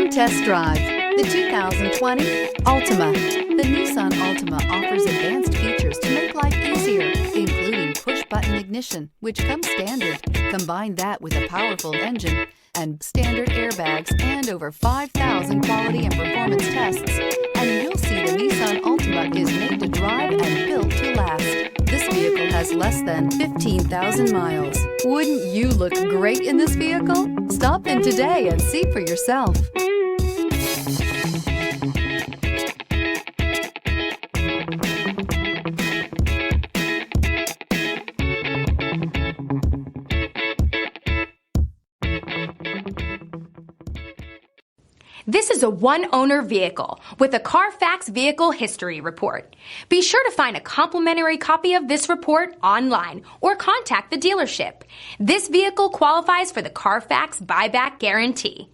Come test drive the 2020 Altima. The Nissan Altima offers advanced features to make life easier, including push-button ignition, which comes standard. Combine that with a powerful engine and standard airbags and over 5,000 quality and performance tests, and you'll see the Nissan Altima is made to drive and built to last. This vehicle has less than 15,000 miles. Wouldn't you look great in this vehicle? Stop in today and see for yourself. This is a one-owner vehicle with a Carfax Vehicle History Report. Be sure to find a complimentary copy of this report online or contact the dealership. This vehicle qualifies for the Carfax Buyback Guarantee.